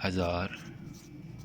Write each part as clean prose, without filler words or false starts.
1000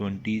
20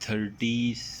37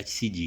HCG،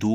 2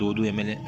2 ml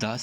10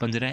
15